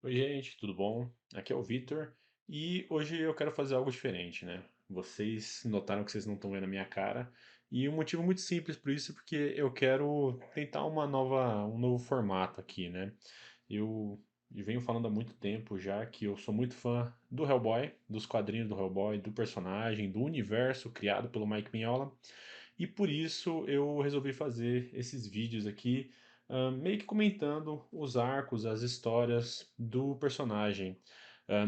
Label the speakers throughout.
Speaker 1: Oi, gente, tudo bom? Aqui é o Vitor e hoje eu quero fazer algo diferente, né? Vocês notaram que vocês não estão vendo a minha cara e um motivo muito simples por isso é porque eu quero tentar um novo formato aqui, né? Eu venho falando há muito tempo já que eu sou muito fã do Hellboy, dos quadrinhos do Hellboy, do personagem, do universo criado pelo Mike Mignola e por isso eu resolvi fazer esses vídeos aqui, meio que comentando os arcos, as histórias do personagem.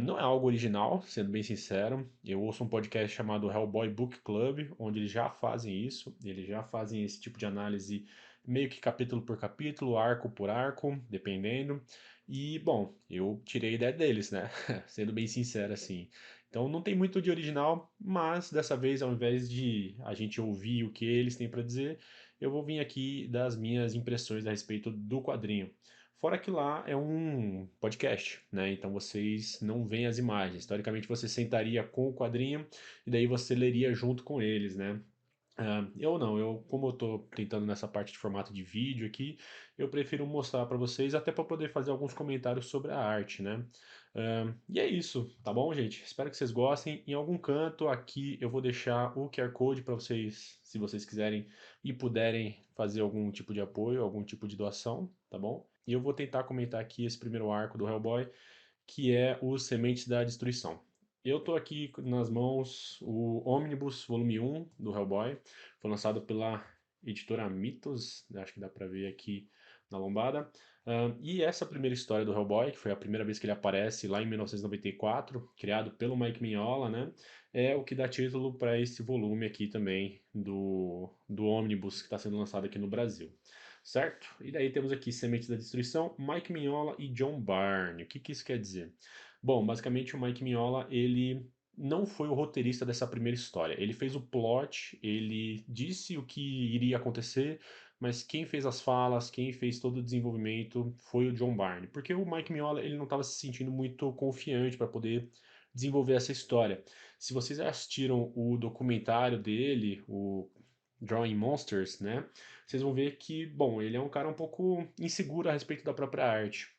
Speaker 1: Não é algo original, sendo bem sincero. Eu ouço um podcast chamado Hellboy Book Club, onde eles já fazem isso, eles já fazem esse tipo de análise meio que capítulo por capítulo, arco por arco, dependendo. E, bom, eu tirei a ideia deles, né? Sendo bem sincero assim. Então não tem muito de original, mas dessa vez, ao invés de a gente ouvir o que eles têm para dizer, eu vou vir aqui das minhas impressões a respeito do quadrinho. Fora que lá é um podcast, né? Então vocês não veem as imagens. Teoricamente você sentaria com o quadrinho e daí você leria junto com eles, né? Eu não, como eu tô tentando nessa parte de formato de vídeo aqui, eu prefiro mostrar para vocês até para poder fazer alguns comentários sobre a arte, né? E é isso, tá bom, gente? Espero que vocês gostem. Em algum canto aqui eu vou deixar o QR Code para vocês, se vocês quiserem e puderem fazer algum tipo de apoio, algum tipo de doação, tá bom? E eu vou tentar comentar aqui esse primeiro arco do Hellboy, que é o Sementes da Destruição. Eu tô aqui nas mãos o Omnibus Volume 1 do Hellboy, foi lançado pela editora Mitos, acho que dá pra ver aqui na lombada. E essa primeira história do Hellboy, que foi a primeira vez que ele aparece lá em 1994, criado pelo Mike Mignola, né? É o que dá título para esse volume aqui também do Omnibus que está sendo lançado aqui no Brasil. Certo? E daí temos aqui Sementes da Destruição, Mike Mignola e John Byrne. O que que isso quer dizer? Bom, basicamente o Mike Mignola, ele não foi o roteirista dessa primeira história. Ele fez o plot, ele disse o que iria acontecer, mas quem fez as falas, quem fez todo o desenvolvimento foi o John Byrne, porque o Mike Mignola ele não estava se sentindo muito confiante para poder desenvolver essa história. Se vocês assistiram o documentário dele, o Drawing Monsters, né? Vocês vão ver que, bom, ele é um cara um pouco inseguro a respeito da própria arte.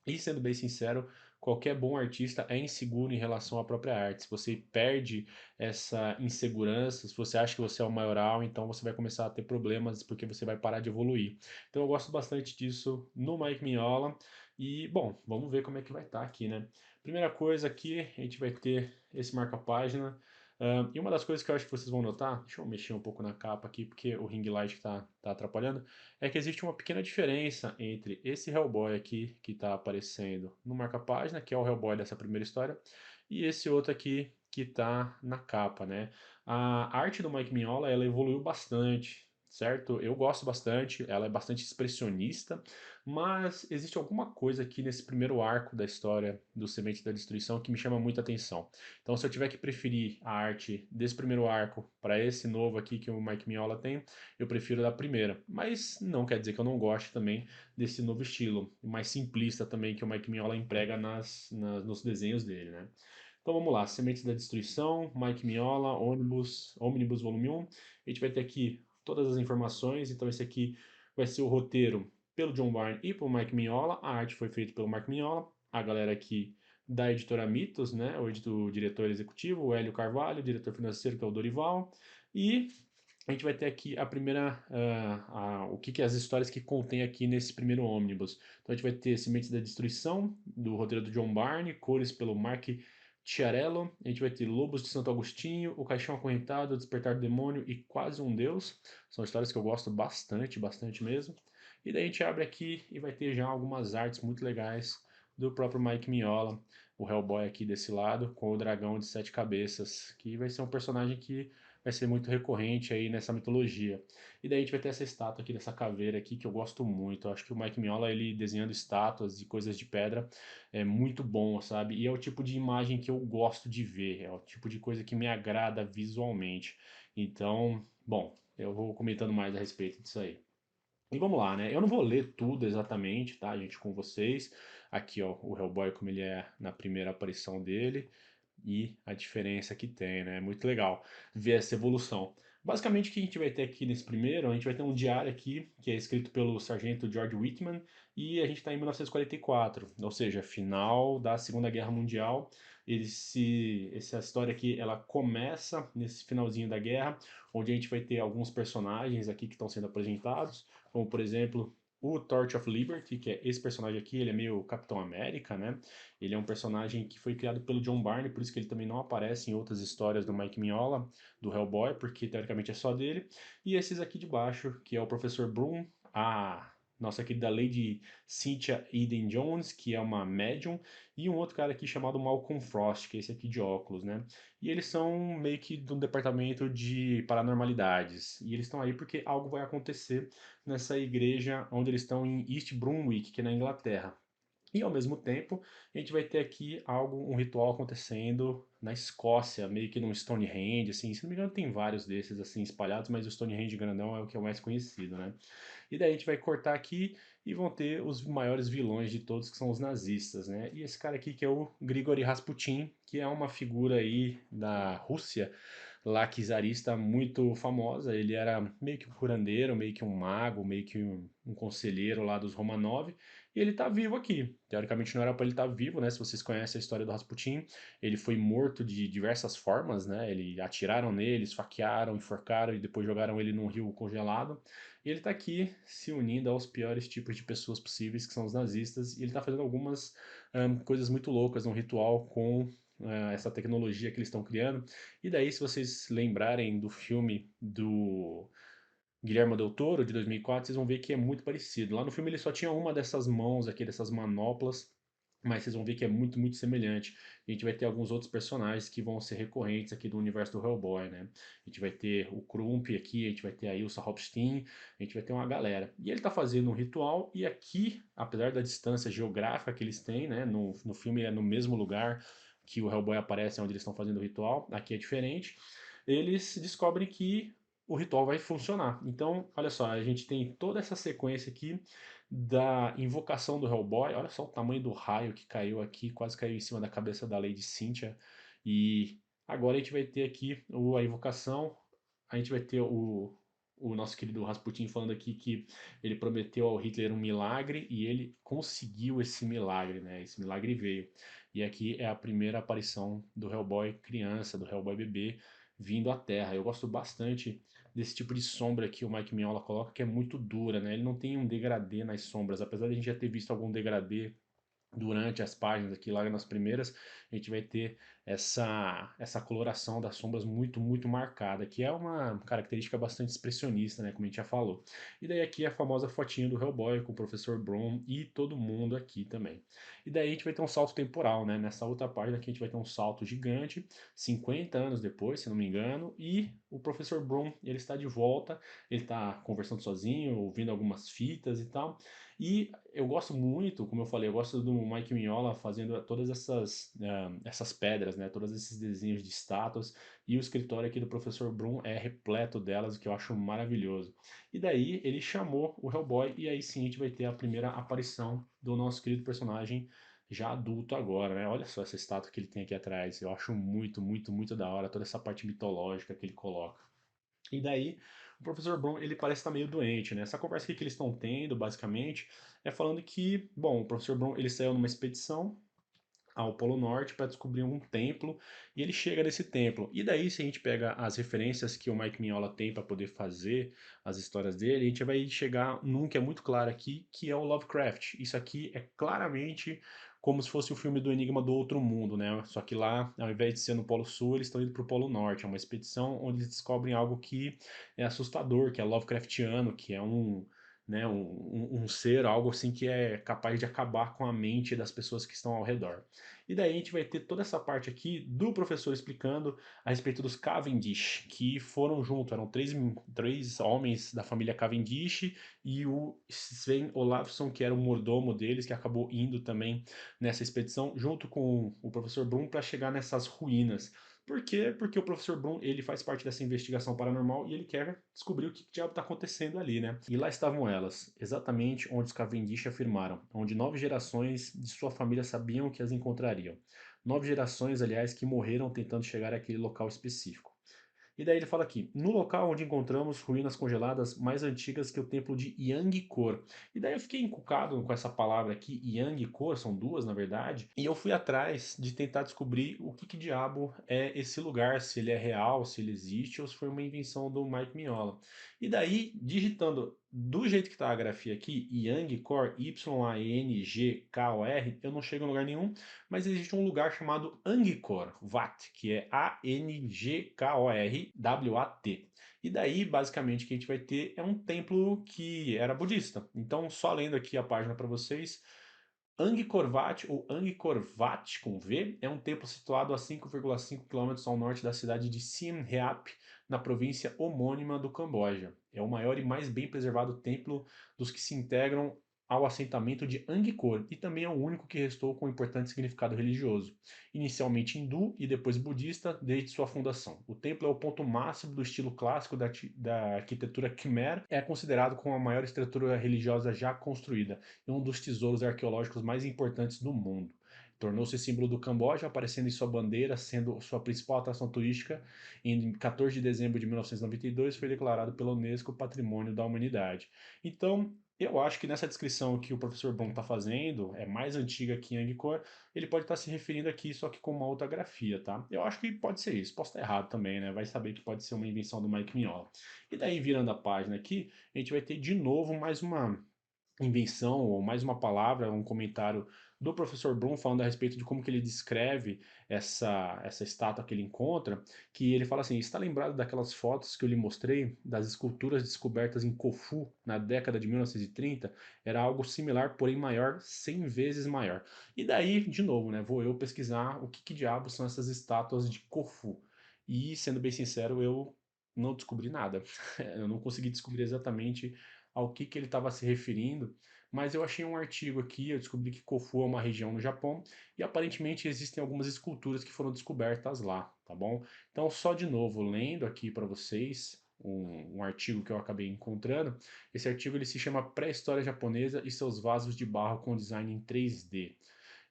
Speaker 1: E sendo bem sincero, qualquer bom artista é inseguro em relação à própria arte. Se você perde essa insegurança, se você acha que você é o maioral, então você vai começar a ter problemas porque você vai parar de evoluir. Então eu gosto bastante disso no Mike Mignola. E, bom, vamos ver como é que vai estar aqui, né? Primeira coisa aqui, a gente vai ter esse marca-página. E uma das coisas que eu acho que vocês vão notar, deixa eu mexer um pouco na capa aqui, porque o ring light tá atrapalhando, é que existe uma pequena diferença entre esse Hellboy aqui que está aparecendo no marca-página, que é o Hellboy dessa primeira história, e esse outro aqui que está na capa, né? A arte do Mike Mignola, ela evoluiu bastante, certo? Eu gosto bastante, ela é bastante expressionista, mas existe alguma coisa aqui nesse primeiro arco da história do Semente da Destruição que me chama muita atenção. Então, se eu tiver que preferir a arte desse primeiro arco para esse novo aqui que o Mike Mignola tem, eu prefiro da primeira. Mas não quer dizer que eu não goste também desse novo estilo, mais simplista também que o Mike Mignola emprega nos desenhos dele, né? Então vamos lá, Sementes da Destruição, Mike Mignola, Omnibus Volume 1. A gente vai ter aqui todas as informações, então esse aqui vai ser o roteiro pelo John Byrne e pelo Mike Mignola, a arte foi feita pelo Mike Mignola, a galera aqui da editora Mitos, né, o diretor executivo, o Hélio Carvalho, o diretor financeiro, que é o Dorival, e a gente vai ter aqui a primeira, o que, que é as histórias que contém aqui nesse primeiro ônibus. Então a gente vai ter Sementes da Destruição, do roteiro do John Byrne, cores pelo Mark Chiarello. A gente vai ter Lobos de Santo Agostinho, O Caixão Acorrentado, O Despertar do Demônio e Quase um Deus. São histórias que eu gosto bastante, bastante mesmo. E daí a gente abre aqui e vai ter já algumas artes muito legais do próprio Mike Mignola, o Hellboy aqui desse lado, com o dragão de sete cabeças, que vai ser um personagem que vai ser muito recorrente aí nessa mitologia. E daí a gente vai ter essa estátua aqui, dessa caveira aqui, que eu gosto muito. Eu acho que o Mike Mignola, ele desenhando estátuas e coisas de pedra, é muito bom, sabe? E é o tipo de imagem que eu gosto de ver, é o tipo de coisa que me agrada visualmente. Então, bom, eu vou comentando mais a respeito disso aí. E vamos lá, né? Eu não vou ler tudo exatamente, tá, gente, com vocês. Aqui, ó, o Hellboy como ele é na primeira aparição dele e a diferença que tem, né? É muito legal ver essa evolução. Basicamente, o que a gente vai ter aqui nesse primeiro, a gente vai ter um diário aqui, que é escrito pelo sargento George Whitman, e a gente está em 1944, ou seja, final da Segunda Guerra Mundial. Essa história aqui, ela começa nesse finalzinho da guerra, onde a gente vai ter alguns personagens aqui que estão sendo apresentados, como por exemplo o Torch of Liberty, que é esse personagem aqui, ele é meio Capitão América, né? Ele é um personagem que foi criado pelo John Barney, por isso que ele também não aparece em outras histórias do Mike Mignola, do Hellboy, porque teoricamente é só dele. E esses aqui de baixo, que é o Professor Broom, a nossa querida Lady Cynthia Eden Jones, que é uma médium, e um outro cara aqui chamado Malcolm Frost, que é esse aqui de óculos, né? E eles são meio que de um departamento de paranormalidades. E eles estão aí porque algo vai acontecer nessa igreja onde eles estão em East Bromwich, que é na Inglaterra. E ao mesmo tempo, a gente vai ter aqui um ritual acontecendo na Escócia, meio que num Stonehenge, assim, se não me engano tem vários desses assim espalhados, mas o Stonehenge grandão é o que é o mais conhecido, né? E daí a gente vai cortar aqui e vão ter os maiores vilões de todos, que são os nazistas, né? E esse cara aqui que é o Grigori Rasputin, que é uma figura aí da Rússia, lá czarista muito famosa. Ele era meio que um curandeiro, meio que um mago, meio que um conselheiro lá dos Romanov. E ele tá vivo aqui. Teoricamente não era para ele estar vivo, né? Se vocês conhecem a história do Rasputin, ele foi morto de diversas formas, né? Ele atiraram nele, esfaquearam, enforcaram e depois jogaram ele num rio congelado. E ele está aqui se unindo aos piores tipos de pessoas possíveis, que são os nazistas, e ele está fazendo algumas coisas muito loucas num ritual com essa tecnologia que eles estão criando. E daí, se vocês lembrarem do filme do Guillermo del Toro, de 2004, vocês vão ver que é muito parecido. Lá no filme ele só tinha uma dessas mãos aqui, dessas manoplas, mas vocês vão ver que é muito, muito semelhante. A gente vai ter alguns outros personagens que vão ser recorrentes aqui do universo do Hellboy, né? A gente vai ter o Krump aqui, a gente vai ter a Ilsa Hopstein, a gente vai ter uma galera. E ele tá fazendo um ritual, e aqui, apesar da distância geográfica que eles têm, né? No filme é no mesmo lugar que o Hellboy aparece, onde eles estão fazendo o ritual, aqui é diferente. Eles descobrem que o ritual vai funcionar. Então, olha só, a gente tem toda essa sequência aqui da invocação do Hellboy. Olha só o tamanho do raio que caiu aqui, quase caiu em cima da cabeça da Lady Cynthia. E agora a gente vai ter aqui a invocação. A gente vai ter o nosso querido Rasputin falando aqui que ele prometeu ao Hitler um milagre e ele conseguiu esse milagre, né? Esse milagre veio. E aqui é a primeira aparição do Hellboy criança, do Hellboy bebê, vindo à Terra. Eu gosto bastante desse tipo de sombra que o Mike Mignola coloca, que é muito dura, né? Ele não tem um degradê nas sombras, apesar de a gente já ter visto algum degradê durante as páginas aqui, lá nas primeiras, a gente vai ter essa coloração das sombras muito, muito marcada, que é uma característica bastante expressionista, né, como a gente já falou. E daí aqui a famosa fotinha do Hellboy com o Professor Broom e todo mundo aqui também. E daí a gente vai ter um salto temporal, né, nessa outra página aqui a gente vai ter um salto gigante, 50 anos depois, se não me engano, e o Professor Broom, ele está de volta, ele está conversando sozinho, ouvindo algumas fitas e tal, e eu gosto muito, como eu falei, eu gosto do Mike Mignola fazendo todas essas pedras, né? Todos esses desenhos de estátuas. E o escritório aqui do Professor Broom é repleto delas, o que eu acho maravilhoso. E daí ele chamou o Hellboy, e aí sim a gente vai ter a primeira aparição do nosso querido personagem já adulto agora, né? Olha só essa estátua que ele tem aqui atrás. Eu acho muito, muito, muito da hora toda essa parte mitológica que ele coloca. E daí, o professor Brown, ele parece estar meio doente, né? Essa conversa aqui que eles estão tendo, basicamente, é falando que, bom, o professor Brown, ele saiu numa expedição ao Polo Norte para descobrir um templo e ele chega nesse templo. E daí, se a gente pega as referências que o Mike Mignola tem para poder fazer as histórias dele, a gente vai chegar num que é muito claro aqui, que é o Lovecraft. Isso aqui é claramente como se fosse o filme do Enigma do Outro Mundo, né? Só que lá, ao invés de ser no Polo Sul, eles estão indo para o Polo Norte. É uma expedição onde eles descobrem algo que é assustador, que é Lovecraftiano, que é né, um ser, algo assim que é capaz de acabar com a mente das pessoas que estão ao redor. E daí a gente vai ter toda essa parte aqui do professor explicando a respeito dos Cavendish, que foram junto, eram três homens da família Cavendish e o Sven Olafsson, que era o mordomo deles, que acabou indo também nessa expedição, junto com o professor Bloom, para chegar nessas ruínas. Por quê? Porque o professor Bloom, ele faz parte dessa investigação paranormal e ele quer descobrir o que diabo está acontecendo ali, né? E lá estavam elas, exatamente onde os Cavendish afirmaram, onde 9 gerações de sua família sabiam que as encontrariam. 9 gerações, aliás, que morreram tentando chegar àquele local específico. E daí ele fala aqui, no local onde encontramos ruínas congeladas mais antigas que o templo de Yangkor. E daí eu fiquei encucado com essa palavra aqui, Yangkor, são duas na verdade, e eu fui atrás de tentar descobrir o que diabo é esse lugar, se ele é real, se ele existe ou se foi uma invenção do Mike Mignola. E daí, digitando do jeito que está a grafia aqui, Yangkor, Yangkor, eu não chego em lugar nenhum, mas existe um lugar chamado Angkor Wat, que é Angkorwat. E daí, basicamente, o que a gente vai ter é um templo que era budista. Então, só lendo aqui a página para vocês, Angkor Wat, ou Angkor Wat com V, é um templo situado a 5,5 quilômetros ao norte da cidade de Siem Reap, na província homônima do Camboja. É o maior e mais bem preservado templo dos que se integram ao assentamento de Angkor e também é o único que restou com importante significado religioso, inicialmente hindu e depois budista desde sua fundação. O templo é o ponto máximo do estilo clássico da arquitetura Khmer, é considerado como a maior estrutura religiosa já construída e um dos tesouros arqueológicos mais importantes do mundo. Tornou-se símbolo do Camboja, aparecendo em sua bandeira, sendo sua principal atração turística. Em 14 de dezembro de 1992, foi declarado pela Unesco Patrimônio da Humanidade. Então, eu acho que nessa descrição que o professor Blum está fazendo, é mais antiga que Angkor, ele pode estar se referindo aqui, só que com uma outra grafia, tá? Eu acho que pode ser isso, posso estar errado também, né? Vai saber que pode ser uma invenção do Mike Mignola. E daí, virando a página aqui, a gente vai ter de novo mais uma invenção ou mais uma palavra, um comentário do professor Blum falando a respeito de como que ele descreve essa estátua que ele encontra, que ele fala assim, está lembrado daquelas fotos que eu lhe mostrei das esculturas descobertas em Corfu na década de 1930? Era algo similar, porém maior, 100 vezes maior. E daí, de novo, né, vou eu pesquisar o que diabos são essas estátuas de Corfu. E, sendo bem sincero, eu não descobri nada. Eu não consegui descobrir exatamente ao que ele estava se referindo, mas eu achei um artigo aqui, eu descobri que Kofu é uma região no Japão e aparentemente existem algumas esculturas que foram descobertas lá, tá bom? Então, só de novo, lendo aqui para vocês um artigo que eu acabei encontrando, esse artigo ele se chama Pré-História Japonesa e seus vasos de barro com design em 3D.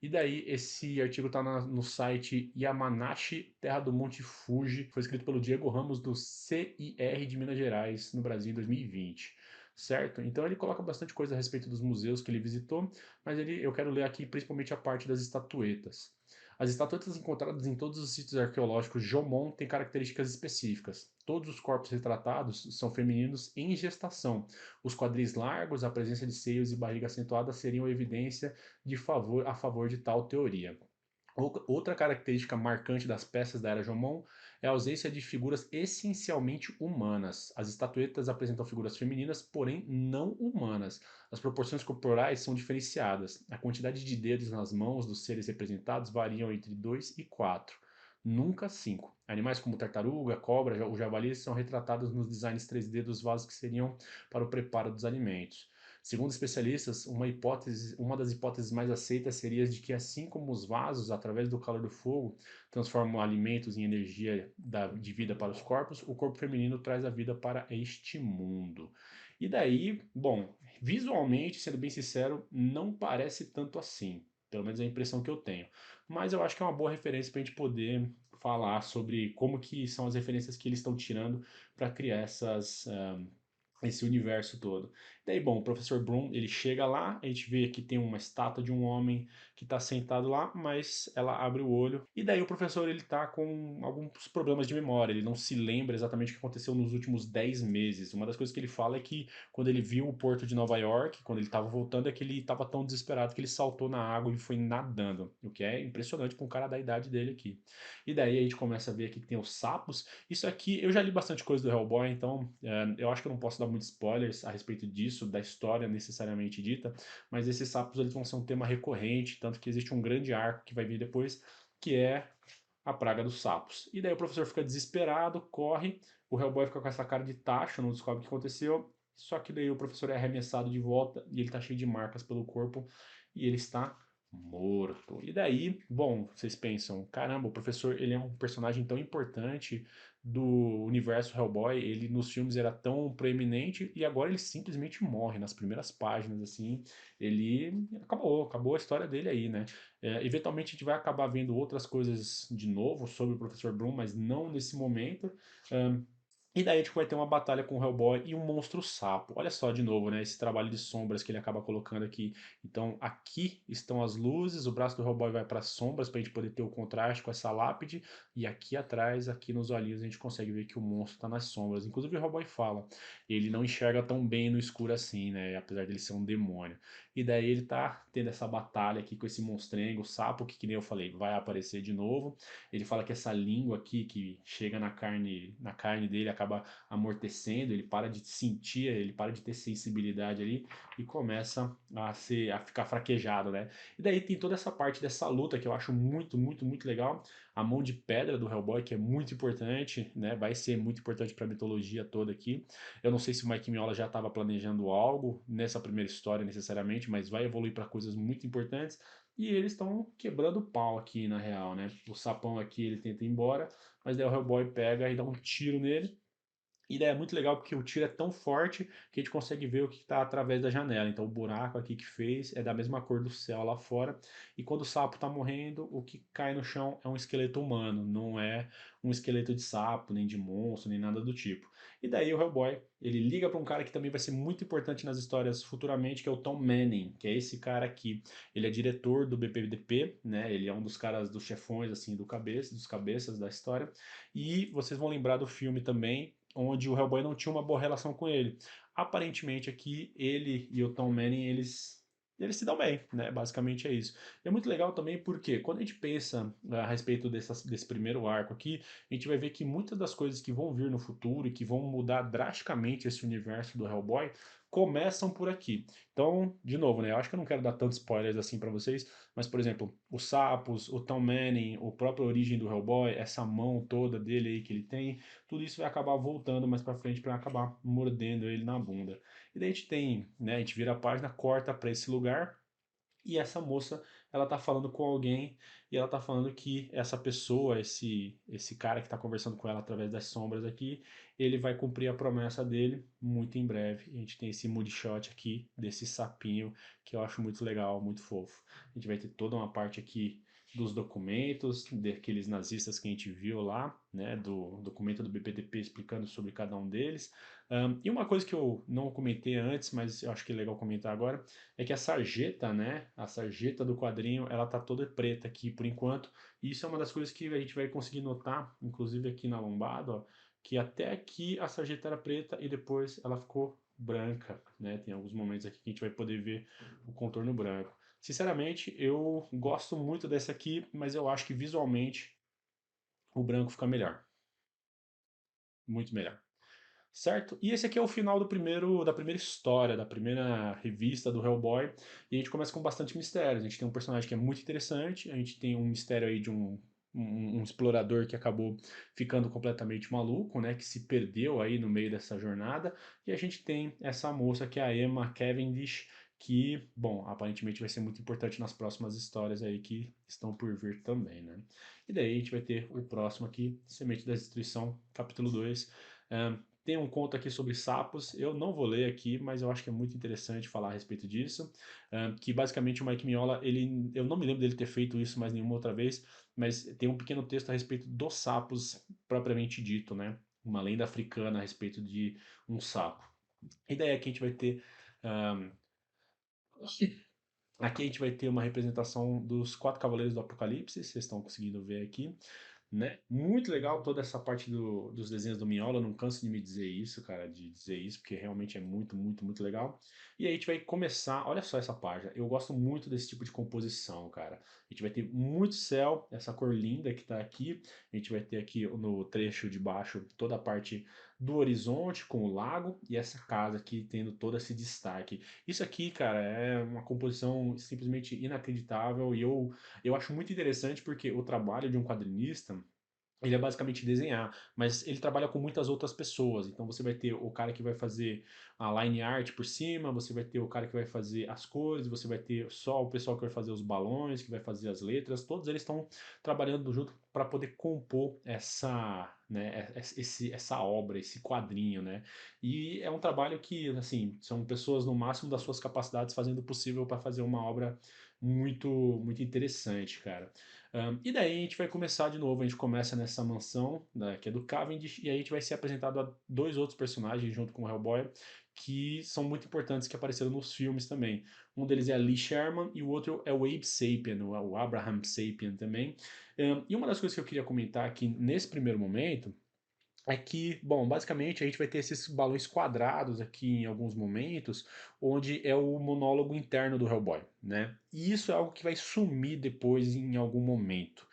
Speaker 1: E daí, esse artigo está no site Yamanashi, Terra do Monte Fuji. Foi escrito pelo Diego Ramos, do CIR de Minas Gerais, no Brasil, em 2020. Certo? Então ele coloca bastante coisa a respeito dos museus que ele visitou, mas eu quero ler aqui principalmente a parte das estatuetas. As estatuetas encontradas em todos os sítios arqueológicos Jomon têm características específicas. Todos os corpos retratados são femininos em gestação. Os quadris largos, a presença de seios e barriga acentuada seriam evidência a favor de tal teoria. Outra característica marcante das peças da Era Jomon é a ausência de figuras essencialmente humanas. As estatuetas apresentam figuras femininas, porém não humanas. As proporções corporais são diferenciadas. A quantidade de dedos nas mãos dos seres representados variam entre 2 e 4, nunca 5. Animais como tartaruga, cobra ou javali são retratados nos designs 3D dos vasos que seriam para o preparo dos alimentos. Segundo especialistas, uma das hipóteses mais aceitas seria de que, assim como os vasos, através do calor do fogo, transformam alimentos em energia de vida para os corpos, o corpo feminino traz a vida para este mundo. E daí, bom, visualmente, sendo bem sincero, não parece tanto assim. Pelo menos é a impressão que eu tenho. Mas eu acho que é uma boa referência para a gente poder falar sobre como que são as referências que eles estão tirando para criar esse universo todo. Daí, bom, o professor Bloom, ele chega lá, a gente vê que tem uma estátua de um homem que está sentado lá, mas ela abre o olho. E daí o professor, ele tá com alguns problemas de memória, ele não se lembra exatamente o que aconteceu nos últimos 10 meses. Uma das coisas que ele fala é que quando ele viu o porto de Nova York, quando ele estava voltando, é que ele estava tão desesperado que ele saltou na água e foi nadando, o que é impressionante para um cara da idade dele aqui. E daí a gente começa a ver aqui que tem os sapos. Isso aqui, eu já li bastante coisa do Hellboy, então eu acho que eu não posso dar muitos spoilers a respeito disso, da história necessariamente dita, mas esses sapos eles vão ser um tema recorrente, tanto que existe um grande arco que vai vir depois, que é a praga dos sapos. E daí o professor fica desesperado, corre, o Hellboy fica com essa cara de tacho, não descobre o que aconteceu, só que daí o professor é arremessado de volta e ele tá cheio de marcas pelo corpo e ele está Morto. E daí, bom, vocês pensam, caramba, o professor, ele é um personagem tão importante do universo Hellboy, ele nos filmes era tão proeminente e agora ele simplesmente morre nas primeiras páginas, assim, ele acabou a história dele aí, né? Eventualmente a gente vai acabar vendo outras coisas de novo sobre o professor Bloom, mas não nesse momento. E daí a gente vai ter uma batalha com o Hellboy e um monstro sapo. Olha só de novo, né? Esse trabalho de sombras que ele acaba colocando aqui. Então aqui estão as luzes, o braço do Hellboy vai para as sombras para a gente poder ter o contraste com essa lápide. E aqui atrás, aqui nos olhinhos, a gente consegue ver que o monstro está nas sombras. Inclusive o Hellboy fala, ele não enxerga tão bem no escuro assim, né? Apesar dele ser um demônio. E daí ele tá tendo essa batalha aqui com esse monstrengo, o sapo, que nem eu falei, vai aparecer de novo. Ele fala que essa língua aqui que chega na carne dele acaba amortecendo, ele para de sentir, ele para de ter sensibilidade ali e começa a ficar fraquejado, né? E daí tem toda essa parte dessa luta que eu acho muito legal. A mão de pedra do Hellboy, que é muito importante, né? Vai ser muito importante para a mitologia toda aqui. Eu não sei se o Mike Mignola já estava planejando algo nessa primeira história necessariamente, mas vai evoluir para coisas muito importantes. E eles estão quebrando o pau aqui, na real, né? O sapão aqui, ele tenta ir embora, mas daí o Hellboy pega e dá um tiro nele. E daí é muito legal porque o tiro é tão forte que a gente consegue ver o que está através da janela. Então o buraco aqui que fez é da mesma cor do céu lá fora. E quando o sapo está morrendo, o que cai no chão é um esqueleto humano, não é um esqueleto de sapo, nem de monstro, nem nada do tipo. E daí o Hellboy, ele liga para um cara que também vai ser muito importante nas histórias futuramente, que é o Tom Manning, que é esse cara aqui. Ele é diretor do BPDP, né? Ele é um dos caras dos chefões assim dos cabeças da história. E vocês vão lembrar do filme também onde o Hellboy não tinha uma boa relação com ele. Aparentemente aqui ele e o Tom Manning eles se dão bem, né? Basicamente é isso. E é muito legal também porque quando a gente pensa a respeito desse primeiro arco aqui, a gente vai ver que muitas das coisas que vão vir no futuro e que vão mudar drasticamente esse universo do Hellboy começam por aqui. Então, de novo, né? Eu acho que eu não quero dar tantos spoilers assim para vocês, mas por exemplo, os sapos, o Tom Manning, o próprio origem do Hellboy, essa mão toda dele aí que ele tem, tudo isso vai acabar voltando mais pra frente para acabar mordendo ele na bunda. E daí a gente tem, né, a gente vira a página, corta para esse lugar e essa moça, ela tá falando com alguém e ela tá falando que essa pessoa, esse cara que tá conversando com ela através das sombras aqui, ele vai cumprir a promessa dele muito em breve. A gente tem esse mood shot aqui desse sapinho que eu acho muito legal, muito fofo. A gente vai ter toda uma parte aqui dos documentos, daqueles nazistas que a gente viu lá, né, do documento do BPDP explicando sobre cada um deles. E uma coisa que eu não comentei antes, mas eu acho que é legal comentar agora, é que a sarjeta, né, a sarjeta do quadrinho, ela tá toda preta aqui por enquanto, e isso é uma das coisas que a gente vai conseguir notar, inclusive aqui na lombada, ó, que até aqui a sarjeta era preta e depois ela ficou branca, né? Tem alguns momentos aqui que a gente vai poder ver o contorno branco. Sinceramente, eu gosto muito dessa aqui, mas eu acho que visualmente o branco fica melhor, muito melhor. Certo? E esse aqui é o final da primeira história, da primeira revista do Hellboy. E a gente começa com bastante mistério. A gente tem um personagem que é muito interessante, a gente tem um mistério aí de um explorador que acabou ficando completamente maluco, né? Que se perdeu aí no meio dessa jornada. E a gente tem essa moça que é a Emma Cavendish, que, bom, aparentemente vai ser muito importante nas próximas histórias aí que estão por vir também, né? E daí a gente vai ter o próximo aqui, Semente da Destruição, capítulo 2. Tem um conto aqui sobre sapos, eu não vou ler aqui, mas eu acho que é muito interessante falar a respeito disso. Que basicamente o Mike Mignola, eu não me lembro dele ter feito isso mais nenhuma outra vez, mas tem um pequeno texto a respeito dos sapos propriamente dito, né? Uma lenda africana a respeito de um sapo. E daí aqui a gente vai ter. um, Aqui a gente vai ter uma representação dos quatro cavaleiros do Apocalipse, vocês estão conseguindo ver aqui, né? Muito legal toda essa parte dos desenhos do Mignola, eu não canso de me dizer isso, cara, de dizer isso, porque realmente é muito legal. E aí a gente vai começar, olha só essa página, eu gosto muito desse tipo de composição, cara. A gente vai ter muito céu, essa cor linda que tá aqui, a gente vai ter aqui no trecho de baixo toda a parte do horizonte com o lago e essa casa aqui tendo todo esse destaque. Isso aqui, cara, é uma composição simplesmente inacreditável e eu acho muito interessante porque o trabalho de um quadrinista ele é basicamente desenhar, mas ele trabalha com muitas outras pessoas. Então você vai ter o cara que vai fazer a line art por cima, você vai ter o cara que vai fazer as cores, você vai ter só o pessoal que vai fazer os balões, que vai fazer as letras. Todos eles estão trabalhando junto para poder compor essa, né, essa obra, esse quadrinho, né? E é um trabalho que, assim, são pessoas no máximo das suas capacidades fazendo o possível para fazer uma obra muito interessante, cara. E daí a gente vai começar de novo, a gente começa nessa mansão, né, que é do Cavendish, e aí a gente vai ser apresentado a dois outros personagens junto com o Hellboy, que são muito importantes, que apareceram nos filmes também. Um deles é a Lee Sherman e o outro é o Abe Sapien, o Abraham Sapien também. E uma das coisas que eu queria comentar aqui nesse primeiro momento é que, bom, basicamente a gente vai ter esses balões quadrados aqui em alguns momentos, onde é o monólogo interno do Hellboy, né? E isso é algo que vai sumir depois em algum momento.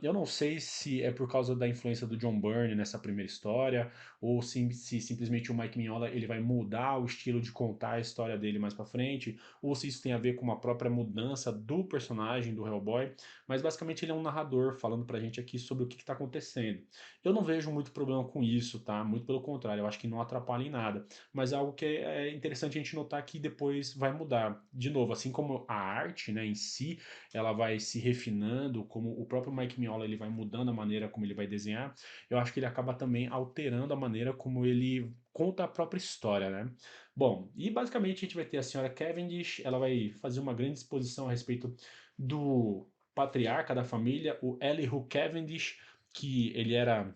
Speaker 1: Eu não sei se é por causa da influência do John Byrne nessa primeira história, ou se simplesmente o Mike Mignola ele vai mudar o estilo de contar a história dele mais pra frente, ou se isso tem a ver com uma própria mudança do personagem do Hellboy, mas basicamente ele é um narrador falando pra gente aqui sobre o que está acontecendo. Eu não vejo muito problema com isso, tá? Muito pelo contrário, eu acho que não atrapalha em nada. Mas é algo que é interessante a gente notar que depois vai mudar. De novo, assim como a arte, né, em si, ela vai se refinando, como o próprio Mike Mignola ele vai mudando a maneira como ele vai desenhar, eu acho que ele acaba também alterando a maneira como ele conta a própria história, né? Bom, e basicamente a gente vai ter a senhora Cavendish, ela vai fazer uma grande exposição a respeito do patriarca da família, o Elihu Cavendish, que ele era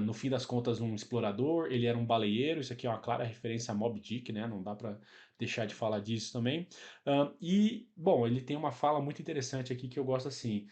Speaker 1: no fim das contas, um explorador, ele era um baleeiro, isso aqui é uma clara referência a Moby Dick, né? Não dá para deixar de falar disso também. E, bom, ele tem uma fala muito interessante aqui que eu gosto assim.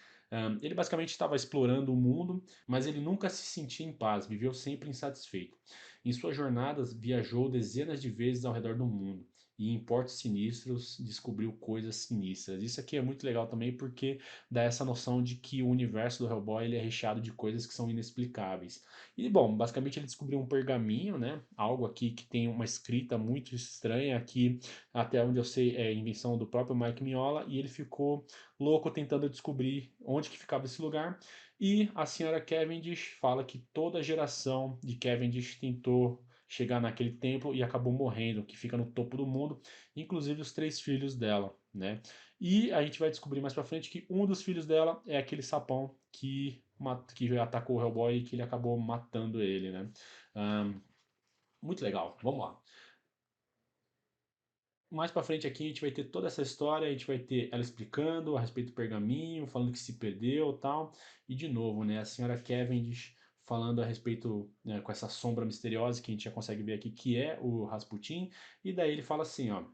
Speaker 1: Ele basicamente estava explorando o mundo, mas ele nunca se sentia em paz, viveu sempre insatisfeito. Em suas jornadas, viajou dezenas de vezes ao redor do mundo e em portos sinistros descobriu coisas sinistras. Isso aqui é muito legal também porque dá essa noção de que o universo do Hellboy ele é recheado de coisas que são inexplicáveis. E bom, basicamente ele descobriu um pergaminho, né? Algo aqui que tem uma escrita muito estranha aqui, até onde eu sei é invenção do próprio Mike Mignola, e ele ficou louco tentando descobrir onde que ficava esse lugar. E a senhora Cavendish fala que toda a geração de Cavendish tentou chegar naquele templo e acabou morrendo, que fica no topo do mundo, inclusive os três filhos dela, né? E a gente vai descobrir mais pra frente que um dos filhos dela é aquele sapão que atacou o Hellboy e que ele acabou matando ele, né? Ahn, muito legal, vamos lá. Mais pra frente aqui a gente vai ter toda essa história, a gente vai ter ela explicando a respeito do pergaminho, falando que se perdeu e tal. E de novo, né, a senhora Cavendish falando a respeito, né, com essa sombra misteriosa que a gente já consegue ver aqui, que é o Rasputin. E daí ele fala assim, ó.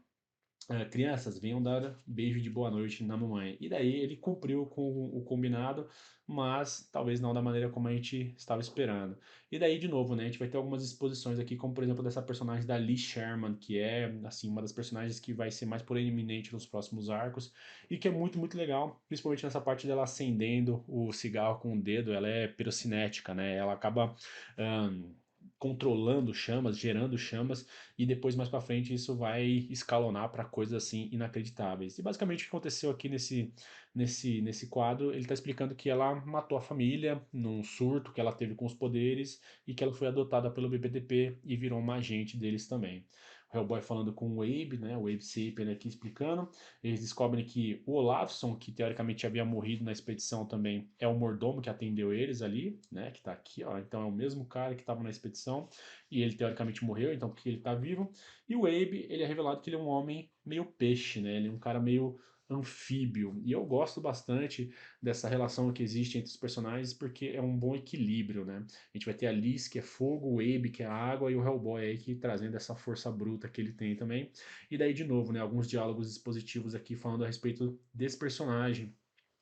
Speaker 1: Crianças, venham dar beijo de boa noite na mamãe. E daí ele cumpriu com o combinado, mas talvez não da maneira como a gente estava esperando. E daí, de novo, né, a gente vai ter algumas exposições aqui, como por exemplo dessa personagem da Lee Sherman, que é assim uma das personagens que vai ser mais proeminente nos próximos arcos e que é muito legal, principalmente nessa parte dela acendendo o cigarro com o dedo. Ela é pirocinética, né? Ela acaba ahn, controlando chamas, gerando chamas e depois mais para frente isso vai escalonar para coisas assim inacreditáveis. E basicamente o que aconteceu aqui nesse quadro, ele está explicando que ela matou a família num surto que ela teve com os poderes e que ela foi adotada pelo BBDP e virou uma agente deles também. O Hellboy falando com o Abe, né, o Abe Sapien aqui explicando, eles descobrem que o Olafson, que teoricamente havia morrido na expedição também, é o mordomo que atendeu eles ali, né, que tá aqui, ó, então é o mesmo cara que estava na expedição, e ele teoricamente morreu, então porque ele está vivo. E o Abe, ele é revelado que ele é um homem meio peixe, né? Ele é um cara meio anfíbio. E eu gosto bastante dessa relação que existe entre os personagens porque é um bom equilíbrio, né? A gente vai ter a Liz, que é fogo, o Abe, que é água, e o Hellboy aí que trazendo essa força bruta que ele tem também. E daí, de novo, né, alguns diálogos expositivos aqui falando a respeito desse personagem,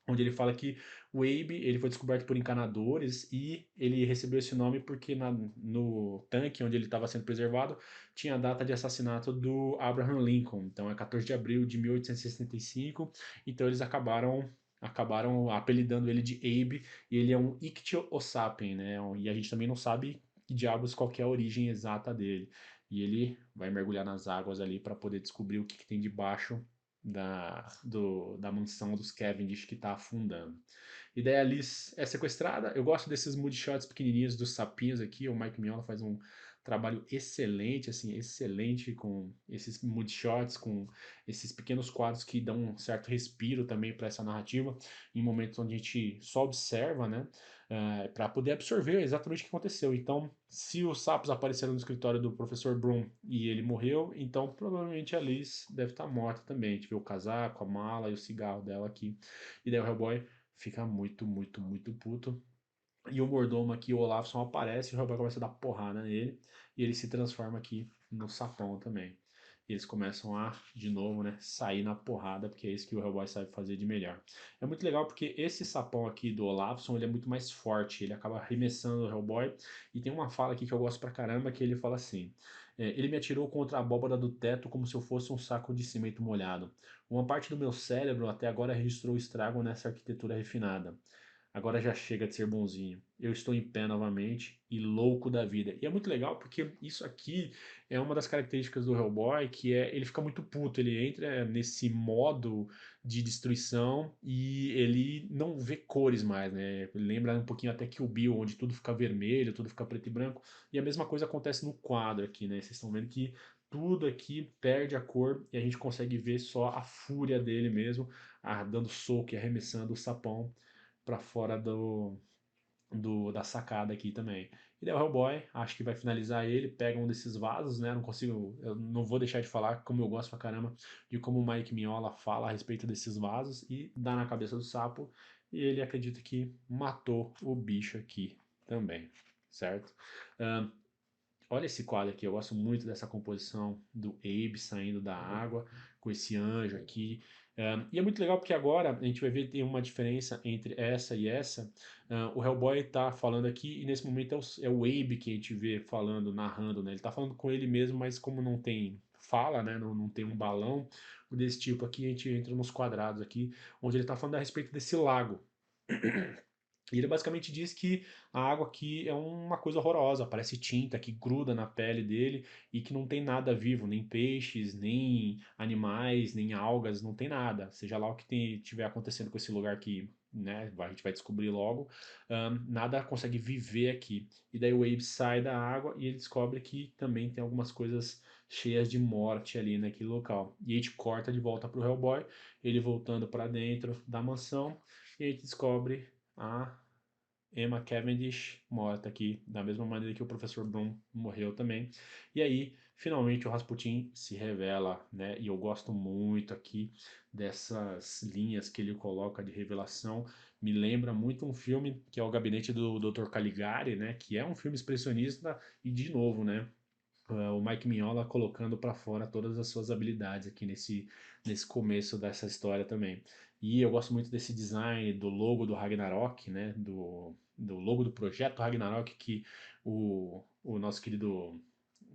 Speaker 1: onde ele fala que o Abe ele foi descoberto por encanadores e ele recebeu esse nome porque no tanque onde ele estava sendo preservado tinha a data de assassinato do Abraham Lincoln, então é 14 de abril de 1865, então eles acabaram apelidando ele de Abe e ele é um Ictio-Sapien, né? E a gente também não sabe que diabos qual que é a origem exata dele. E ele vai mergulhar nas águas ali para poder descobrir o que tem debaixo da mansão dos Cavendish que tá afundando. E daí a Liz é sequestrada. Eu gosto desses mood shots pequenininhos dos sapinhos aqui. O Mike Mignola faz um trabalho excelente, assim, excelente com esses mood shots, com esses pequenos quadros que dão um certo respiro também para essa narrativa, em momentos onde a gente só observa, né, para poder absorver exatamente o que aconteceu. Então, se os sapos apareceram no escritório do professor Broom e ele morreu, então provavelmente a Liz deve estar morta também. A gente vê o casaco, a mala e o cigarro dela aqui. E daí o Hellboy fica muito, muito, muito puto. E o mordomo aqui, o Olafson, aparece, o Hellboy começa a dar porrada nele, e ele se transforma aqui no sapão também. E eles começam a, de novo, né, sair na porrada, porque é isso que o Hellboy sabe fazer de melhor. É muito legal porque esse sapão aqui do Olafson, ele é muito mais forte, ele acaba arremessando o Hellboy, e tem uma fala aqui que eu gosto pra caramba, que ele fala assim, ele me atirou contra a abóbada do teto como se eu fosse um saco de cimento molhado. Uma parte do meu cérebro até agora registrou o estrago nessa arquitetura refinada. Agora já chega de ser bonzinho. Eu estou em pé novamente e louco da vida. E é muito legal porque isso aqui é uma das características do Hellboy, que é ele fica muito puto, ele entra nesse modo de destruição e ele não vê cores mais, né? Lembra um pouquinho até que o Bill, onde tudo fica vermelho, tudo fica preto e branco. E a mesma coisa acontece no quadro aqui, né? Vocês estão vendo que tudo aqui perde a cor e a gente consegue ver só a fúria dele mesmo, dando soco e arremessando o sapão para fora da sacada aqui também. E daí o Hellboy, acho que vai finalizar ele, pega um desses vasos, né? Não consigo, eu não vou deixar de falar como eu gosto pra caramba de como o Mike Mignola fala a respeito desses vasos e dá na cabeça do sapo e ele acredita que matou o bicho aqui também, certo? Ahn, Olha esse quadro aqui, eu gosto muito dessa composição do Abe saindo da água com esse anjo aqui. E é muito legal porque agora a gente vai ver que tem uma diferença entre essa e essa. O Hellboy tá falando aqui e nesse momento é o Abe que a gente vê falando, narrando, né? Ele tá falando com ele mesmo, mas como não tem fala, né? Não tem um balão desse tipo aqui, a gente entra nos quadrados aqui, onde ele tá falando a respeito desse lago. E ele basicamente diz que a água aqui é uma coisa horrorosa, parece tinta que gruda na pele dele e que não tem nada vivo, nem peixes, nem animais, nem algas, não tem nada. Seja lá o que tiver acontecendo com esse lugar aqui, né, a gente vai descobrir logo, nada consegue viver aqui. E daí o Abe sai da água e ele descobre que também tem algumas coisas cheias de morte ali naquele local. E a gente corta de volta para o Hellboy, ele voltando para dentro da mansão e a gente descobre a Emma Cavendish morta aqui, da mesma maneira que o professor Broom morreu também. E aí, finalmente, o Rasputin se revela, né? E eu gosto muito aqui dessas linhas que ele coloca de revelação. Me lembra muito um filme que é O Gabinete do Dr. Caligari, né? Que é um filme expressionista e, de novo, né? O Mike Mignola colocando para fora todas as suas habilidades aqui nesse começo dessa história também. E eu gosto muito desse design do logo do Ragnarok, né? Do logo do projeto Ragnarok que o nosso querido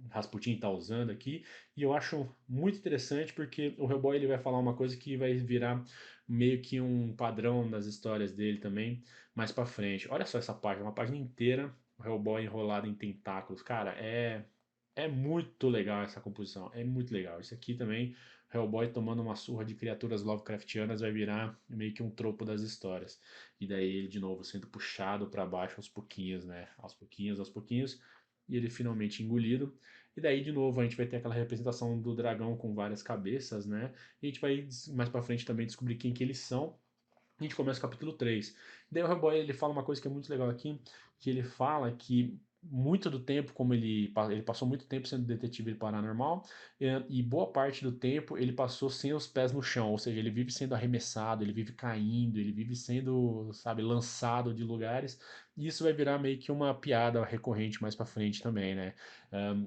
Speaker 1: Rasputin está usando aqui. E eu acho muito interessante porque o Hellboy ele vai falar uma coisa que vai virar meio que um padrão das histórias dele também mais para frente. Olha só essa página, uma página inteira, o Hellboy enrolado em tentáculos. Cara, é muito legal essa composição, é muito legal. Isso aqui também, Hellboy tomando uma surra de criaturas Lovecraftianas vai virar meio que um tropo das histórias. E daí ele de novo sendo puxado para baixo aos pouquinhos, né? Aos pouquinhos, e ele finalmente engolido. E daí de novo a gente vai ter aquela representação do dragão com várias cabeças, né? E a gente vai mais para frente também descobrir quem que eles são. A gente começa o capítulo 3. Daí o Hellboy ele fala uma coisa que é muito legal aqui, que ele fala que muito do tempo, como ele passou muito tempo sendo detetive paranormal, e boa parte do tempo ele passou sem os pés no chão, ou seja, ele vive sendo arremessado, ele vive caindo, ele vive sendo, sabe, lançado de lugares, e isso vai virar meio que uma piada recorrente mais pra frente também, né?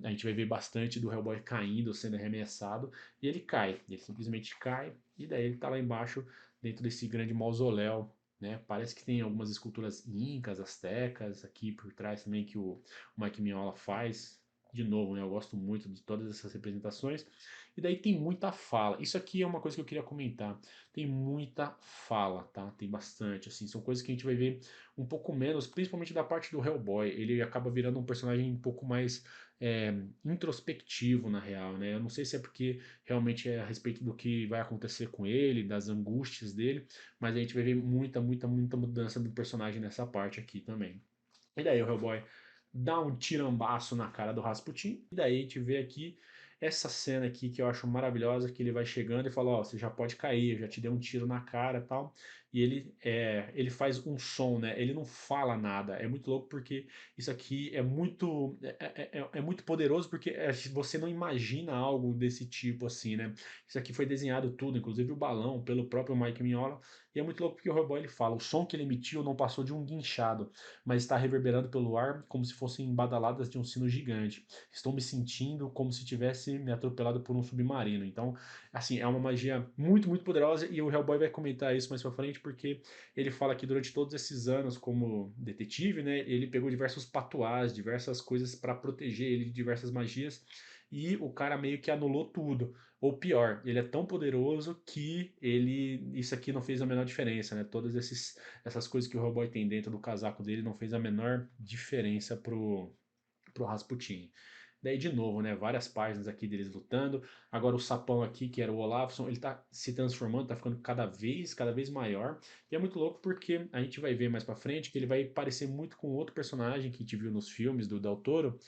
Speaker 1: A gente vai ver bastante do Hellboy caindo, sendo arremessado, e ele simplesmente cai, e daí ele tá lá embaixo dentro desse grande mausoléu, né? Parece que tem algumas esculturas incas, astecas aqui por trás também que o Mike Mignola faz. de novo, né, eu gosto muito de todas essas representações. E daí tem muita fala. Isso aqui é uma coisa que eu queria comentar. Tem muita fala, tá? Tem bastante, assim. São coisas que a gente vai ver um pouco menos, principalmente da parte do Hellboy. Ele acaba virando um personagem um pouco mais introspectivo, na real, né? Eu não sei se é porque realmente é a respeito do que vai acontecer com ele, das angústias dele, mas a gente vai ver muita, muita, muita mudança do personagem nessa parte aqui também. E daí o Hellboy dá um tirambaço na cara do Rasputin. E daí a gente vê aqui essa cena aqui que eu acho maravilhosa, que ele vai chegando e fala, ó, você já pode cair, eu já te dei um tiro na cara e tal. E ele faz um som, né? Ele não fala nada. É muito louco porque isso aqui é muito poderoso porque você não imagina algo desse tipo assim, né? Isso aqui foi desenhado tudo, inclusive o balão, pelo próprio Mike Mignola. E é muito louco porque o Hellboy ele fala, o som que ele emitiu não passou de um guinchado, mas está reverberando pelo ar como se fossem badaladas de um sino gigante. Estou me sentindo como se tivesse me atropelado por um submarino. Então, assim, é uma magia muito, muito poderosa e o Hellboy vai comentar isso mais pra frente porque ele fala que durante todos esses anos como detetive, né, ele pegou diversos patuás, diversas coisas para proteger ele de diversas magias e o cara meio que anulou tudo. Ou pior, ele é tão poderoso que isso aqui não fez a menor diferença, né? Essas coisas que o Hellboy tem dentro do casaco dele não fez a menor diferença pro Rasputin. Daí, de novo, né, várias páginas aqui deles lutando. Agora o sapão aqui, que era o Olafson, ele tá se transformando, tá ficando cada vez maior. E é muito louco porque a gente vai ver mais pra frente que ele vai parecer muito com outro personagem que a gente viu nos filmes do Del Toro,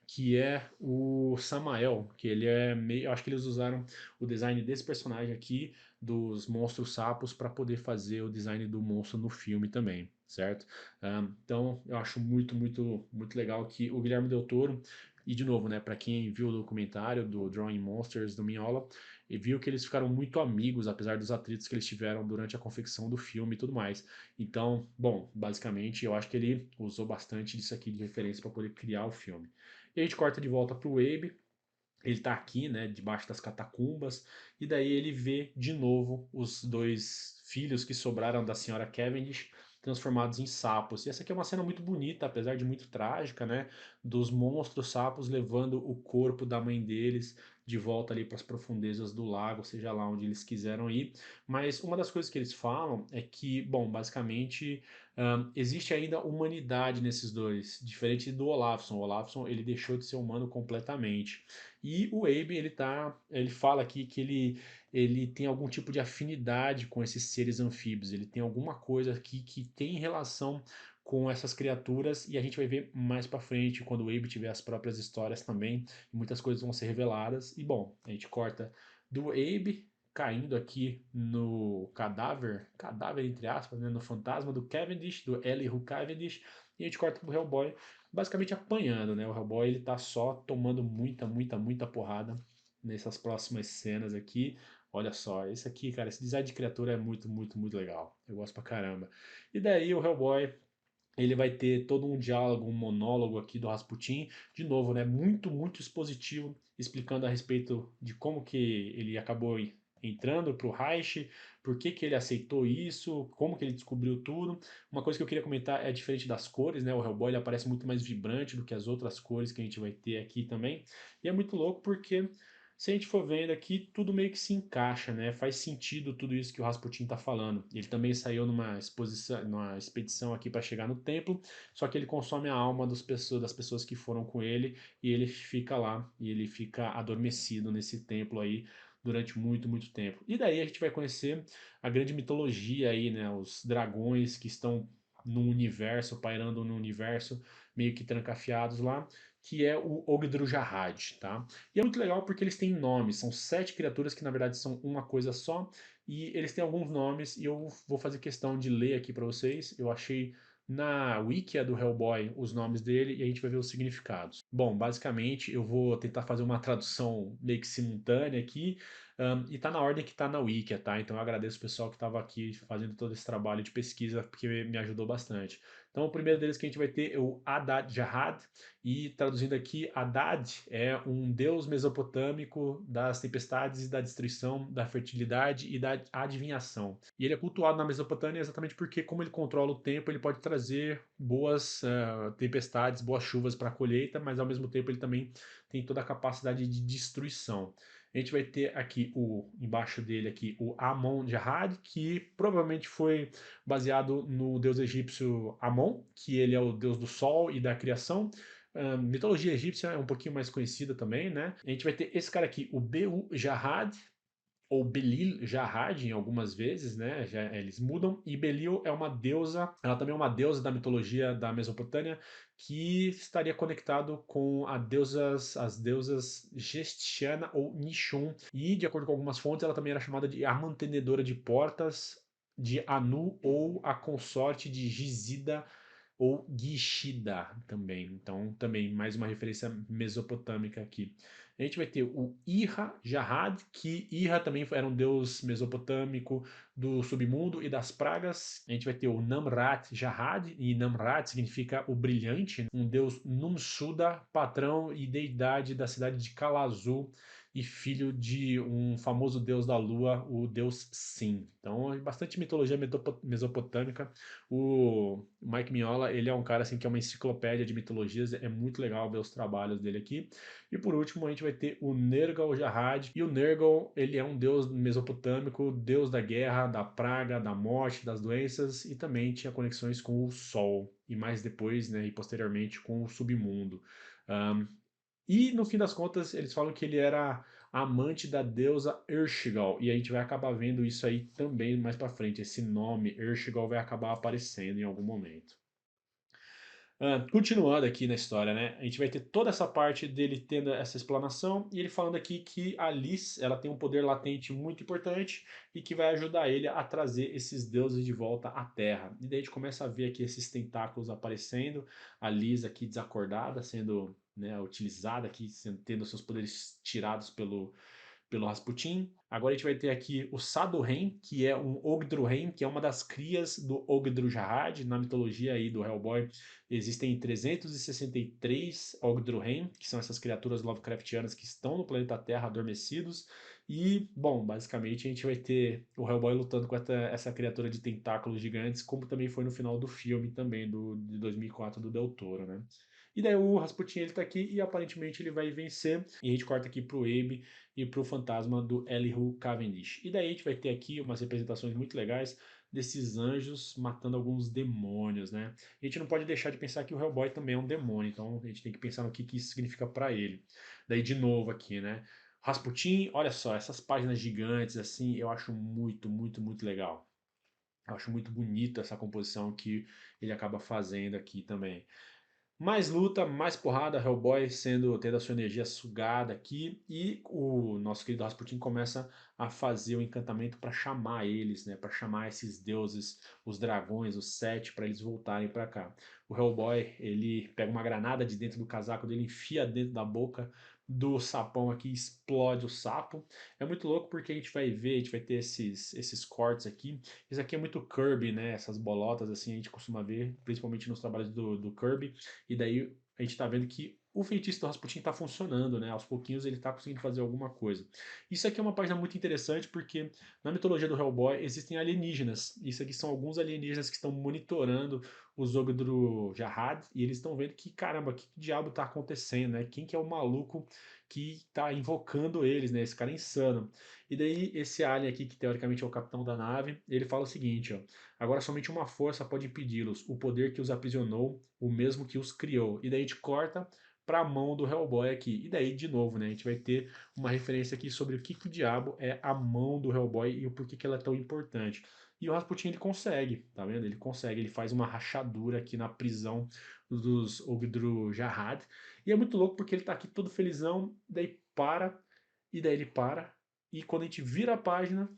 Speaker 1: que é o Samael, que ele é meio, eu acho que eles usaram o design desse personagem aqui dos monstros sapos para poder fazer o design do monstro no filme também, certo? Então eu acho muito, muito, muito legal que o Guilherme Del Toro, e de novo, né, para quem viu o documentário do Drawing Monsters do Mignola, e viu que eles ficaram muito amigos, apesar dos atritos que eles tiveram durante a confecção do filme e tudo mais. Então, bom, basicamente eu acho que ele usou bastante disso aqui de referência para poder criar o filme. E a gente corta de volta pro Abe, ele tá aqui, né, debaixo das catacumbas, e daí ele vê de novo os dois filhos que sobraram da senhora Cavendish transformados em sapos. E essa aqui é uma cena muito bonita, apesar de muito trágica, né, dos monstros sapos levando o corpo da mãe deles de volta ali para as profundezas do lago, seja lá onde eles quiseram ir. Mas uma das coisas que eles falam é que, bom, basicamente existe ainda humanidade nesses dois, diferente do Olafson. O Olafson ele deixou de ser humano completamente. E o Abe, ele fala aqui que ele tem algum tipo de afinidade com esses seres anfíbios, ele tem alguma coisa aqui que tem relação com essas criaturas e a gente vai ver mais pra frente quando o Abe tiver as próprias histórias também, e muitas coisas vão ser reveladas. E bom, a gente corta do Abe caindo aqui no cadáver entre aspas, né, no fantasma do Cavendish, do Elihu Cavendish, e a gente corta pro Hellboy basicamente apanhando, né? O Hellboy ele tá só tomando muita, muita, muita porrada nessas próximas cenas aqui. Olha só, esse aqui, cara, esse design de criatura é muito, muito, muito legal. Eu gosto pra caramba. E daí o Hellboy, ele vai ter todo um diálogo, um monólogo aqui do Rasputin, de novo, né? Muito, muito expositivo, explicando a respeito de como que ele acabou entrando pro Reich, por que que ele aceitou isso, como que ele descobriu tudo. Uma coisa que eu queria comentar é diferente das cores, né? O Hellboy ele aparece muito mais vibrante do que as outras cores que a gente vai ter aqui também. E é muito louco porque se a gente for vendo aqui, tudo meio que se encaixa, né? Faz sentido tudo isso que o Rasputin está falando. Ele também saiu numa expedição aqui para chegar no templo, só que ele consome a alma das pessoas que foram com ele e ele fica lá e ele fica adormecido nesse templo aí durante muito, muito tempo. E daí a gente vai conhecer a grande mitologia aí, né? Os dragões que estão no universo, pairando no universo, meio que trancafiados lá, que é o Ogdrujahad, tá? E é muito legal porque eles têm nomes, são 7 criaturas que na verdade são uma coisa só, e eles têm alguns nomes, e eu vou fazer questão de ler aqui para vocês. Eu achei na Wikia do Hellboy os nomes dele e a gente vai ver os significados. Bom, basicamente eu vou tentar fazer uma tradução meio que simultânea aqui. E tá na ordem que tá na Wikia, tá? Então eu agradeço o pessoal que estava aqui fazendo todo esse trabalho de pesquisa, porque me ajudou bastante. Então o primeiro deles que a gente vai ter é o Adad Jahad, e traduzindo aqui, Adad é um deus mesopotâmico das tempestades e da destruição, da fertilidade e da adivinhação. E ele é cultuado na Mesopotâmia exatamente porque, como ele controla o tempo, ele pode trazer boas tempestades, boas chuvas para a colheita, mas ao mesmo tempo ele também tem toda a capacidade de destruição. A gente vai ter aqui embaixo dele aqui o Amon-Jahad, que provavelmente foi baseado no deus egípcio Amon, que ele é o deus do sol e da criação. Mitologia egípcia é um pouquinho mais conhecida também, né? A gente vai ter esse cara aqui, o Beu-Jahad, ou Belil Jahad em algumas vezes, né? Eles mudam. E Belil é uma deusa, ela também é uma deusa da mitologia da Mesopotâmia, que estaria conectado com as deusas Gestiana ou Nishun. E, de acordo com algumas fontes, ela também era chamada de a mantenedora de portas de Anu ou a consorte de Gizida ou Gishida também. Então, também mais uma referência mesopotâmica aqui. A gente vai ter o Ira Jahad, que Ira também era um deus mesopotâmico do submundo e das pragas. A gente vai ter o Namrat Jahad, e Namrat significa o brilhante, um deus Numsuda, patrão e deidade da cidade de Kalazu e filho de um famoso deus da lua, o deus Sim. Então, é bastante mitologia mesopotâmica. O Mike Mignola, ele é um cara assim que é uma enciclopédia de mitologias, é muito legal ver os trabalhos dele aqui. E por último, a gente vai ter o Nergal-Jahad. E o Nergal, ele é um deus mesopotâmico, deus da guerra, da praga, da morte, das doenças, e também tinha conexões com o Sol, e mais depois, né, e posteriormente com o submundo. Um, e no fim das contas, eles falam que ele era amante da deusa Ershgal, e a gente vai acabar vendo isso aí também mais pra frente. Esse nome Ershgal vai acabar aparecendo em algum momento. Continuando aqui na história, né? A gente vai ter toda essa parte dele tendo essa explanação e ele falando aqui que a Liz, ela tem um poder latente muito importante e que vai ajudar ele a trazer esses deuses de volta à Terra. E daí a gente começa a ver aqui esses tentáculos aparecendo, a Liz aqui desacordada, sendo, né, utilizada aqui, tendo seus poderes tirados pelo Rasputin. Agora a gente vai ter aqui o Sadorren, que é um Ogdruhen, que é uma das crias do Ogdru-Jahad. Na mitologia aí do Hellboy existem 363 Ogdruhen, que são essas criaturas Lovecraftianas que estão no planeta Terra adormecidos. E, bom, basicamente a gente vai ter o Hellboy lutando com essa criatura de tentáculos gigantes, como também foi no final do filme também, de 2004 do Del Toro, né? E daí o Rasputin ele tá aqui e aparentemente ele vai vencer. E a gente corta aqui pro Abe e para o fantasma do Elihu Cavendish. E daí a gente vai ter aqui umas representações muito legais desses anjos matando alguns demônios, né? A gente não pode deixar de pensar que o Hellboy também é um demônio, então a gente tem que pensar no que isso significa para ele. Daí de novo aqui, né? Rasputin, olha só, essas páginas gigantes assim, eu acho muito, muito, muito legal. Eu acho muito bonito essa composição que ele acaba fazendo aqui também. Mais luta, mais porrada, Hellboy tendo a sua energia sugada aqui e o nosso querido Rasputin começa a fazer o encantamento para chamar eles, né, para chamar esses deuses, os dragões, os sete, para eles voltarem para cá. O Hellboy, ele pega uma granada de dentro do casaco dele, enfia dentro da boca do sapão aqui, explode o sapo. É muito louco porque a gente vai ver, a gente vai ter esses cortes aqui. Isso aqui é muito Kirby, né? Essas bolotas assim a gente costuma ver, principalmente nos trabalhos do Kirby. E daí a gente tá vendo que o feitiço do Rasputin tá funcionando, né? Aos pouquinhos ele tá conseguindo fazer alguma coisa. Isso aqui é uma página muito interessante porque na mitologia do Hellboy existem alienígenas. Isso aqui são alguns alienígenas que estão monitorando os Ogdru Jahad e eles estão vendo que, caramba, que diabo tá acontecendo, né? Quem que é o maluco que tá invocando eles, né? Esse cara é insano. E daí esse alien aqui, que teoricamente é o capitão da nave, ele fala o seguinte, ó: agora somente uma força pode impedi-los, o poder que os aprisionou, o mesmo que os criou. E daí a gente corta para a mão do Hellboy aqui. E daí, de novo, né, a gente vai ter uma referência aqui sobre o que diabo é a mão do Hellboy e o porquê que ela é tão importante. E o Rasputin ele consegue, tá vendo? Ele consegue, ele faz uma rachadura aqui na prisão dos Ogdru Jahad. E é muito louco porque ele tá aqui todo felizão, daí para, e daí ele para. E quando a gente vira a página,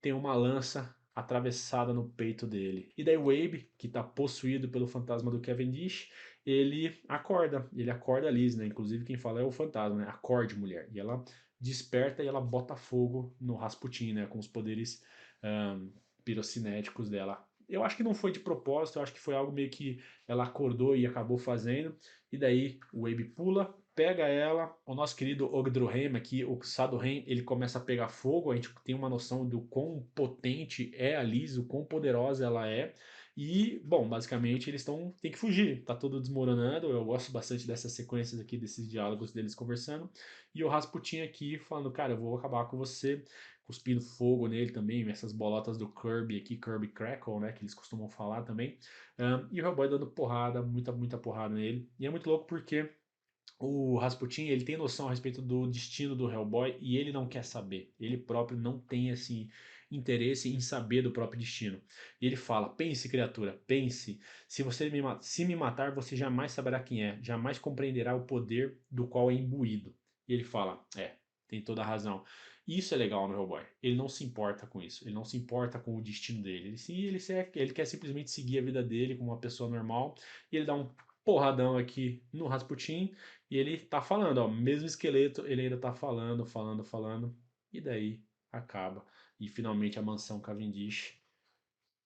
Speaker 1: tem uma lança atravessada no peito dele. E daí o Abe, que está possuído pelo fantasma do Cavendish, ele acorda a Liz, né? Inclusive quem fala é o fantasma, né? Acorde, mulher. E ela desperta e ela bota fogo no Rasputin, né? Com os poderes um, pirocinéticos dela. Eu acho que não foi de propósito, eu acho que foi algo meio que ela acordou e acabou fazendo. E daí o Abe pula, pega ela, o nosso querido Ogdruheim aqui, o Sadoheim, ele começa a pegar fogo, a gente tem uma noção do quão potente é a Liz, o quão poderosa ela é. E, bom, basicamente eles tem que fugir, tá tudo desmoronando. Eu gosto bastante dessas sequências aqui, desses diálogos deles conversando. E o Rasputin aqui falando, cara, eu vou acabar com você, cuspindo fogo nele também, essas bolotas do Kirby aqui, Kirby Crackle, né, que eles costumam falar também. E o Hellboy dando porrada, muita porrada nele. E é muito louco porque o Rasputin, ele tem noção a respeito do destino do Hellboy e ele não quer saber. Ele próprio não tem esse interesse em saber do próprio destino. E ele fala: "Pense, criatura, pense. Se se me matar, você jamais saberá quem é, jamais compreenderá o poder do qual é imbuído." E ele fala: "É, tem toda a razão." E isso é legal no Hellboy. Ele não se importa com isso. Ele não se importa com o destino dele. Ele quer simplesmente seguir a vida dele como uma pessoa normal. E ele dá um porradão aqui no Rasputin e ele tá falando, ó, mesmo esqueleto, ele ainda tá falando, e daí acaba. E finalmente a mansão Cavendish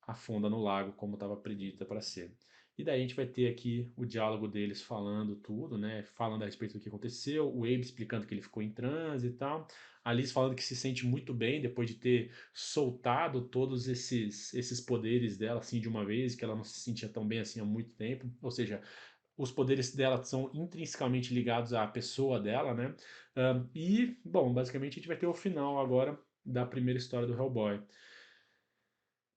Speaker 1: afunda no lago, como estava predita para ser. E daí a gente vai ter aqui o diálogo deles falando tudo, né? Falando a respeito do que aconteceu, o Abe explicando que ele ficou em transe e tal. A Liz falando que se sente muito bem depois de ter soltado todos esses poderes dela assim de uma vez, que ela não se sentia tão bem assim há muito tempo. Ou seja, os poderes dela são intrinsecamente ligados à pessoa dela, né? E, bom, basicamente a gente vai ter o final agora da primeira história do Hellboy.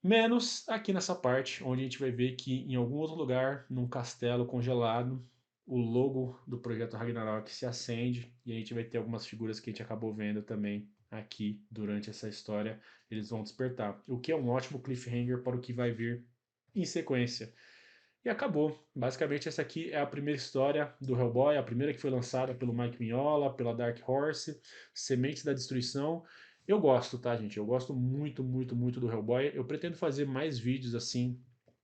Speaker 1: Menos aqui nessa parte, onde a gente vai ver que em algum outro lugar, num castelo congelado, o logo do projeto Ragnarok se acende e a gente vai ter algumas figuras que a gente acabou vendo também aqui durante essa história. Eles vão despertar, o que é um ótimo cliffhanger para o que vai vir em sequência. E acabou. Basicamente, essa aqui é a primeira história do Hellboy, a primeira que foi lançada pelo Mike Mignola, pela Dark Horse, Sementes da Destruição. Eu gosto, tá, gente? Eu gosto muito do Hellboy. Eu pretendo fazer mais vídeos assim,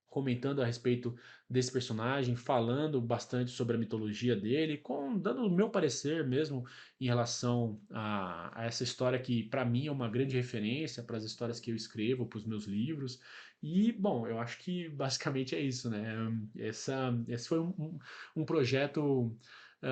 Speaker 1: comentando a respeito desse personagem, falando bastante sobre a mitologia dele, dando o meu parecer mesmo em relação a essa história que, para mim, é uma grande referência para as histórias que eu escrevo, para os meus livros. E, bom, eu acho que basicamente é isso, né? Esse foi um projeto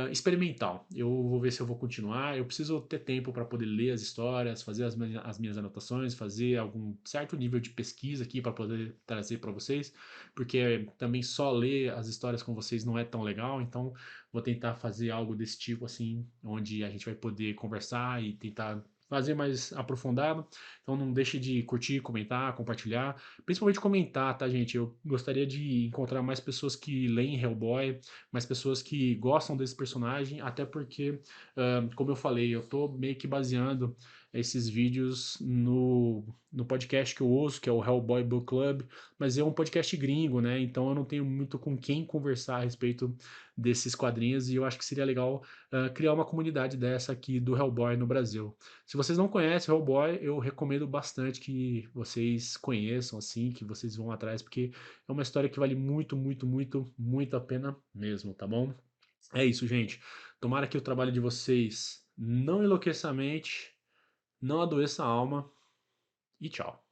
Speaker 1: experimental. Eu vou ver se eu vou continuar. Eu preciso ter tempo para poder ler as histórias, fazer as minhas anotações, fazer algum certo nível de pesquisa aqui para poder trazer para vocês, porque também só ler as histórias com vocês não é tão legal. Então, vou tentar fazer algo desse tipo assim, onde a gente vai poder conversar e tentar fazer mais aprofundado. Então não deixe de curtir, comentar, compartilhar. Principalmente comentar, tá, gente? Eu gostaria de encontrar mais pessoas que leem Hellboy, mais pessoas que gostam desse personagem, até porque, como eu falei, eu tô meio que baseando esses vídeos no podcast que eu ouço, que é o Hellboy Book Club, mas é um podcast gringo, né? Então eu não tenho muito com quem conversar a respeito desses quadrinhos e eu acho que seria legal criar uma comunidade dessa aqui do Hellboy no Brasil. Se vocês não conhecem o Hellboy, eu recomendo bastante que vocês conheçam, assim, que vocês vão atrás, porque é uma história que vale muito a pena mesmo, tá bom? É isso, gente. Tomara que o trabalho de vocês não enlouqueça a mente, não adoeça a alma e tchau.